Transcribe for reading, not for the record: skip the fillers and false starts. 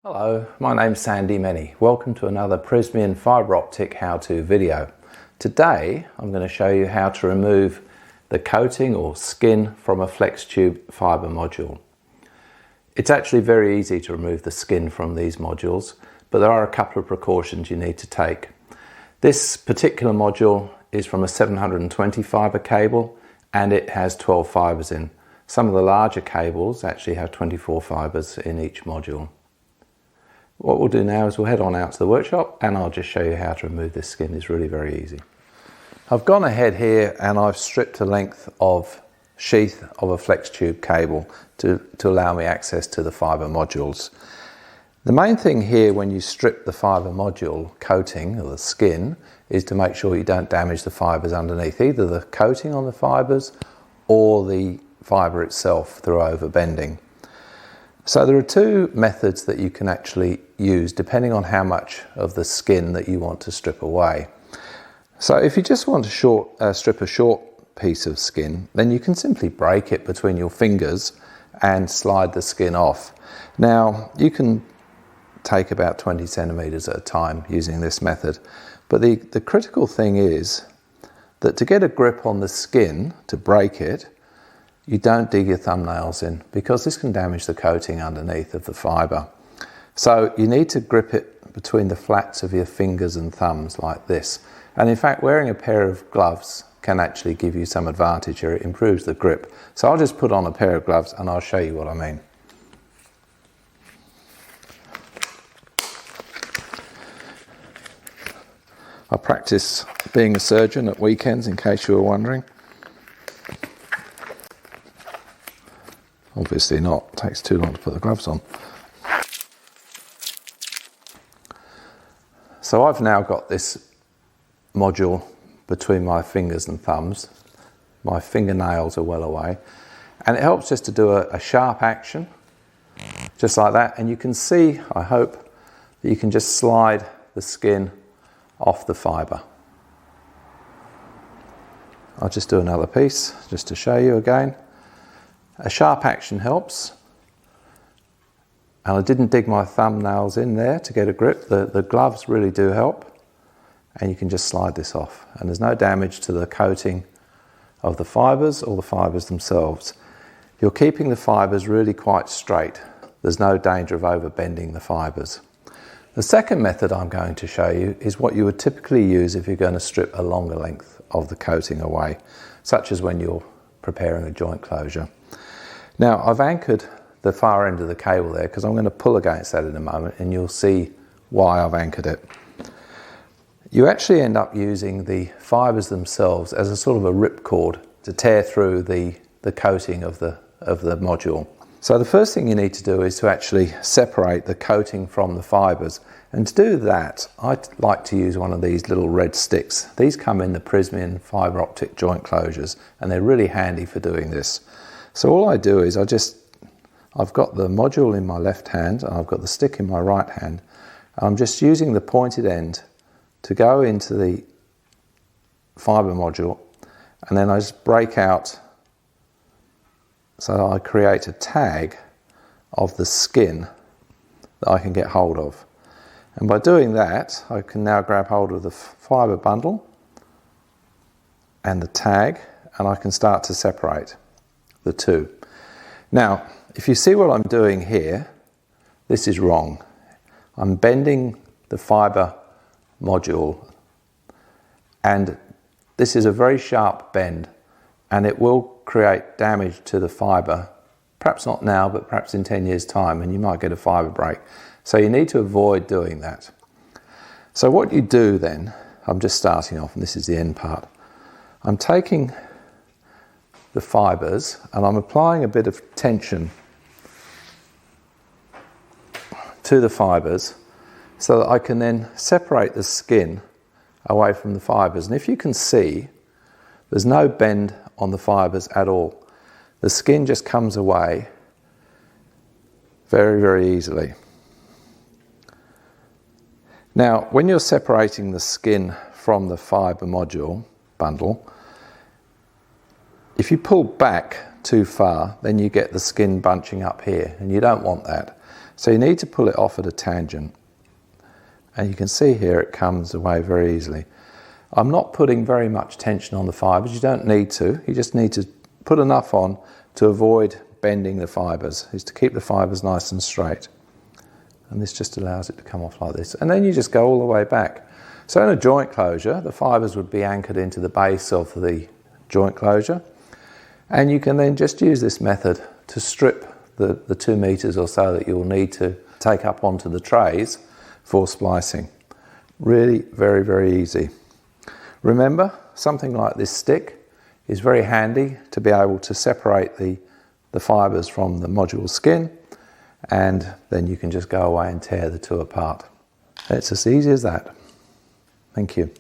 Hello, my name's Sandy Many. Welcome to another Prismian fibre optic how-to video. Today I'm going to show you how to remove the coating or skin from a FlexTube fibre module. It's actually very easy to remove the skin from these modules, but there are a couple of precautions you need to take. This particular module is from a 720 fibre cable and it has 12 fibres in. Some of the larger cables actually have 24 fibres in each module. What we'll do now is we'll head on out to the workshop and I'll just show you how to remove this skin. It's really very easy. I've gone ahead here and I've stripped a length of sheath of a FlexTube cable to allow me access to the fibre modules. The main thing here when you strip the fibre module coating or the skin is to make sure you don't damage the fibres underneath, either the coating on the fibres or the fibre itself through overbending. So there are two methods that you can actually use depending on how much of the skin that you want to strip away. So if you just want to strip a short piece of skin, then you can simply break it between your fingers and slide the skin off. Now you can take about 20 centimeters at a time using this method, but the critical thing is that to get a grip on the skin, to break it, you don't dig your thumbnails in because this can damage the coating underneath of the fibre. So you need to grip it between the flats of your fingers and thumbs like this. And in fact, wearing a pair of gloves can actually give you some advantage here. It improves the grip. So I'll just put on a pair of gloves and I'll show you what I mean. I practice being a surgeon at weekends in case you were wondering. Obviously not, it takes too long to put the gloves on. So I've now got this module between my fingers and thumbs. My fingernails are well away. And it helps just to do a sharp action, just like that. And you can see, I hope, that you can just slide the skin off the fibre. I'll just do another piece, just to show you again. A sharp action helps, and I didn't dig my thumbnails in there to get a grip. The gloves really do help, and you can just slide this off and there's no damage to the coating of the fibres or the fibres themselves. You're keeping the fibres really quite straight. There's no danger of overbending the fibres. The second method I'm going to show you is what you would typically use if you're going to strip a longer length of the coating away, such as when you're preparing a joint closure. Now I've anchored the far end of the cable there because I'm going to pull against that in a moment and you'll see why I've anchored it. You actually end up using the fibres themselves as a sort of a ripcord to tear through the coating of the module. So the first thing you need to do is to actually separate the coating from the fibres, and to do that I like to use one of these little red sticks. These come in the Prismian fibre optic joint closures and they're really handy for doing this. So all I do is I've got the module in my left hand and I've got the stick in my right hand. And I'm just using the pointed end to go into the fibre module, and then I just break out so I create a tag of the skin that I can get hold of. And by doing that, I can now grab hold of the fibre bundle and the tag, and I can start to separate the two. Now, if you see what I'm doing here, this is wrong. I'm bending the fibre module, and this is a very sharp bend, and it will create damage to the fibre, perhaps not now, but perhaps in 10 years' time, and you might get a fibre break. So you need to avoid doing that. So what you do then, I'm just starting off, and this is the end part. I'm taking the fibres and I'm applying a bit of tension to the fibres so that I can then separate the skin away from the fibres. And if you can see, there's no bend on the fibres at all. The skin just comes away very, very easily. Now, when you're separating the skin from the fibre module bundle, if you pull back too far, then you get the skin bunching up here, and you don't want that. So you need to pull it off at a tangent. And you can see here it comes away very easily. I'm not putting very much tension on the fibres. You don't need to. You just need to put enough on to avoid bending the fibres, is to keep the fibres nice and straight. And this just allows it to come off like this. And then you just go all the way back. So in a joint closure, the fibres would be anchored into the base of the joint closure. And you can then just use this method to strip the 2 meters or so that you'll need to take up onto the trays for splicing. Really very, very easy. Remember, something like this stick is very handy to be able to separate the fibres from the module skin, and then you can just go away and tear the two apart. It's as easy as that. Thank you.